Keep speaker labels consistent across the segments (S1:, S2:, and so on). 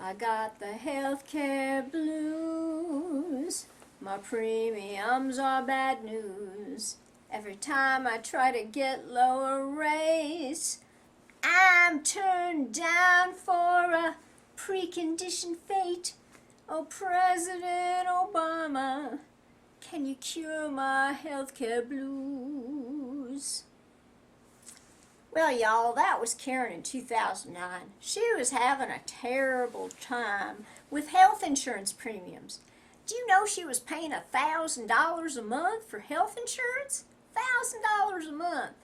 S1: I got the healthcare blues. My premiums are bad news. Every time I try to get lower rates, I'm turned down for a preconditioned fate. Oh, President Obama, can you cure my healthcare blues? Well, y'all, that was Karen in 2009. She was having a terrible time with health insurance premiums. Do you know she was paying $1,000 a month for health insurance? $1,000 a month.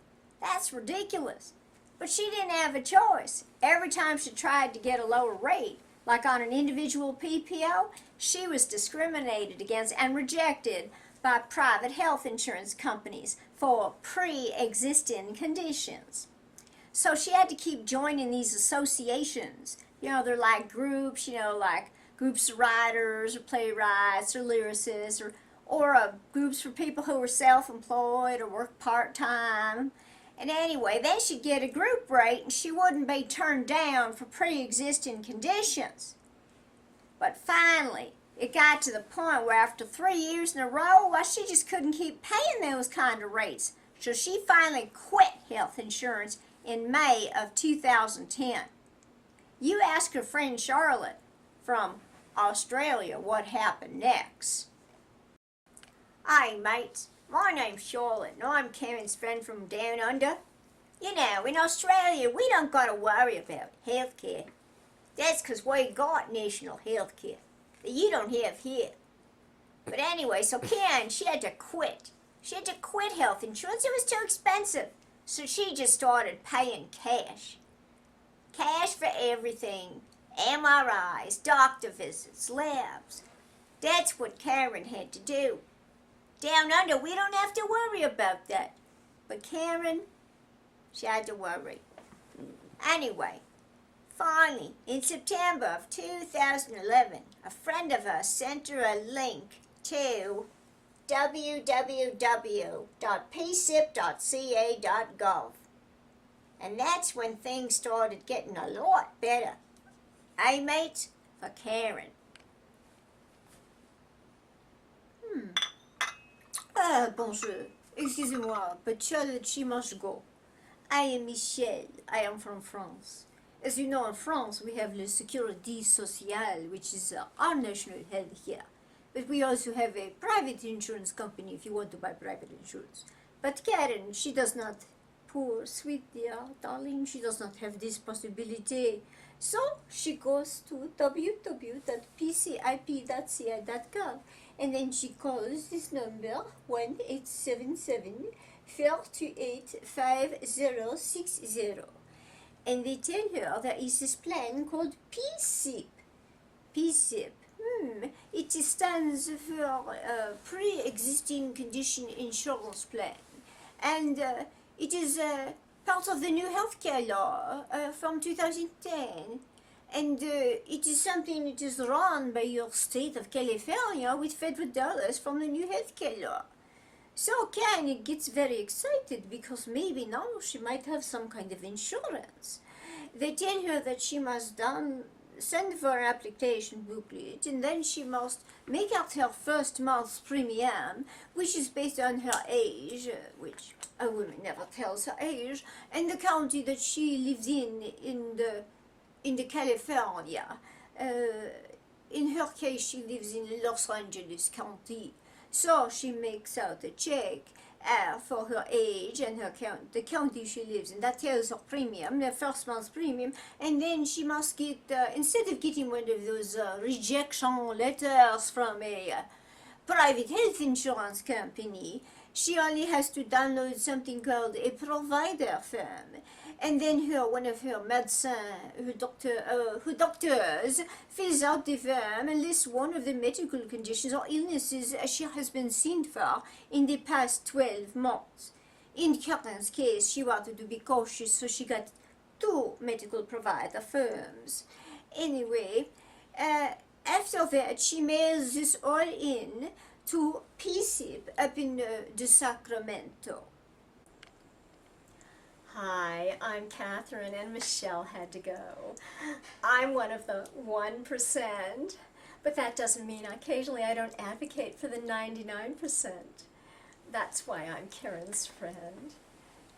S1: That's ridiculous. But she didn't have a choice. Every time she tried to get a lower rate, like on an individual PPO, she was discriminated against and rejected by private health insurance companies for pre-existing conditions. So she had to keep joining these associations. You know, they're like groups, like groups of writers or playwrights or lyricists or groups for people who were self-employed or work part-time. And anyway, then she'd get a group rate and she wouldn't be turned down for pre-existing conditions. But finally, it got to the point where after 3 years in a row, well, she just couldn't keep paying those kind of rates. So she finally quit health insurance in May of 2010. You ask her friend Charlotte from Australia what happened next. Hi mates, my name's Charlotte and I'm Karen's friend from down under. You know, in Australia we don't gotta worry about healthcare. That's 'cause we got national healthcare that you don't have here. But anyway, so Karen, she had to quit. She had to quit health insurance. It was too expensive. So she just started paying cash. Cash for everything. MRIs, doctor visits, labs. That's what Karen had to do. Down under, we don't have to worry about that. But Karen, she had to worry. Anyway, finally, in September of 2011, a friend of hers sent her a link to www.pcip.ca.gov. And that's when things started getting a lot better. Eh, mates? For Karen. Bonjour. Excusez-moi, but Charlotte, she must go. I am Michelle. I am from France. As you know, in France, we have le Sécurité Sociale, which is our national health care. But we also have a private insurance company if you want to buy private insurance. But Karen, she does not, poor, sweet dear, darling, she does not have this possibility. So she goes to www.pcip.ca.gov and then she calls this number 1-877-428-5060. And they tell her there is this plan called PCIP. PCIP. It stands for Pre-Existing Condition Insurance Plan. And it is part of the new healthcare law from 2010. And it is something that is run by your state of California with federal dollars from the new healthcare law. So Karen gets very excited because maybe now she might have some kind of insurance. They tell her that she must send for an application booklet and then she must make out her first month's premium, which is based on her age, which a woman never tells her age, and the county that she lives in the California. In her case, she lives in Los Angeles County. So she makes out a check for her age and the county she lives in. That tells her premium, the first month's premium, and then she must get, instead of getting one of those rejection letters from a private health insurance company, she only has to download something called a provider form. And then one of her doctors fills out the form and lists one of the medical conditions or illnesses she has been seen for in the past 12 months. In Karen's case, she wanted to be cautious, so she got 2 medical provider firms. Anyway, after that, she mails this all in to PCIP up in the Sacramento. Hi, I'm Catherine, and Michelle had to go. I'm one of the 1%, but that doesn't mean occasionally I don't advocate for the 99%. That's why I'm Karen's friend.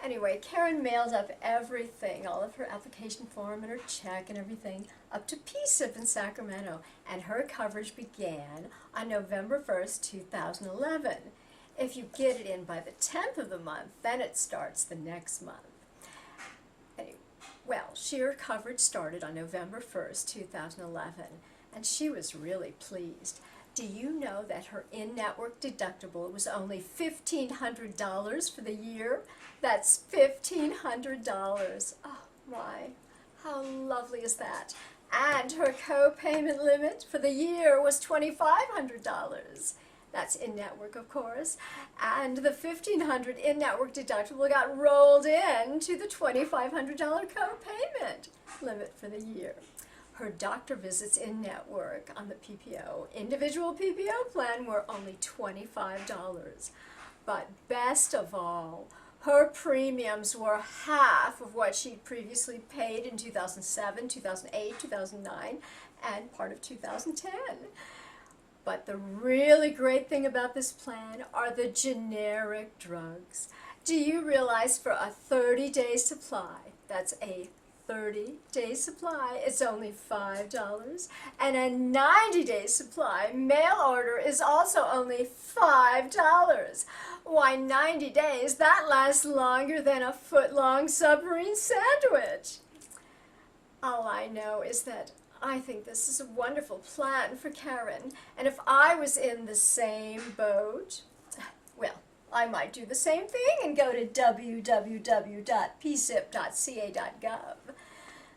S1: Anyway, Karen mailed up everything, all of her application form and her check and everything, up to PCIP in Sacramento, and her coverage began on November 1st, 2011. If you get it in by the 10th of the month, then it starts the next month. Anyway, well, her coverage started on November 1st, 2011, and she was really pleased. Do you know that her in-network deductible was only $1,500 for the year? That's $1,500. Oh my, how lovely is that? And her co-payment limit for the year was $2,500. That's in-network, of course. And the $1,500 in-network deductible got rolled in to the $2,500 co-payment limit for the year. Her doctor visits in-network on the PPO, individual PPO plan, were only $25. But best of all, her premiums were half of what she'd previously paid in 2007, 2008, 2009, and part of 2010. But the really great thing about this plan are the generic drugs. Do you realize for a 30-day supply, that's a 30-day supply, it's only $5, and a 90-day supply, mail order, is also only $5. Why, 90 days, that lasts longer than a foot-long submarine sandwich. All I know is that I think this is a wonderful plan for Karen, and if I was in the same boat, well, I might do the same thing and go to www.pcip.ca.gov.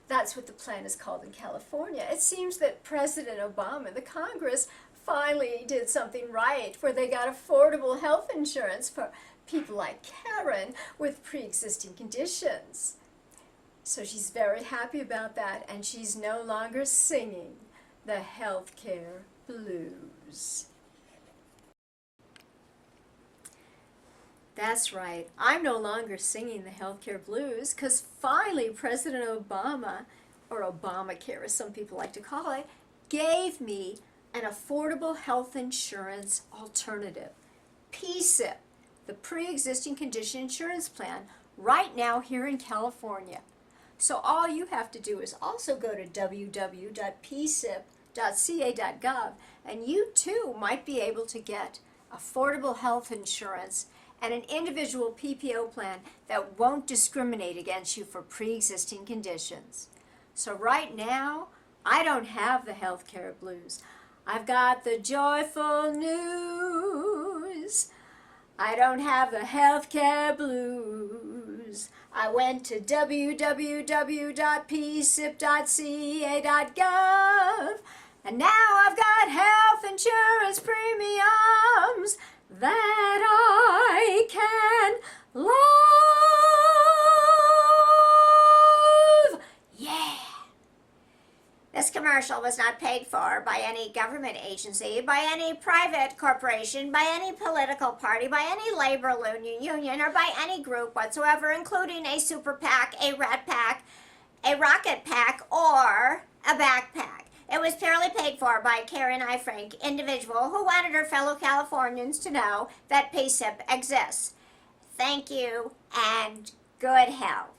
S1: That's what the plan is called in California. It seems that President Obama and the Congress finally did something right, where they got affordable health insurance for people like Karen with pre-existing conditions. So she's very happy about that, and she's no longer singing the healthcare blues. That's right, I'm no longer singing the healthcare blues, because finally President Obama, or Obamacare as some people like to call it, gave me an affordable health insurance alternative, PCIP, the pre-existing condition insurance plan, right now here in California. So all you have to do is also go to www.pcip.ca.gov, and you too might be able to get affordable health insurance and an individual PPO plan that won't discriminate against you for pre-existing conditions. So right now, I don't have the healthcare blues. I've got the joyful news. I don't have the healthcare blues. I went to www.pcip.ca.gov, and now I've got health insurance premiums that I can love. Yeah! This commercial was not paid for by any government agency, by any private corporation, by any political party, by any labor union, or by any group whatsoever, including a super PAC, a rat pack, a rocket pack, or a backpack. It was purely paid for by Karen I. Frank, individual who wanted her fellow Californians to know that PCIP exists. Thank you, and good health.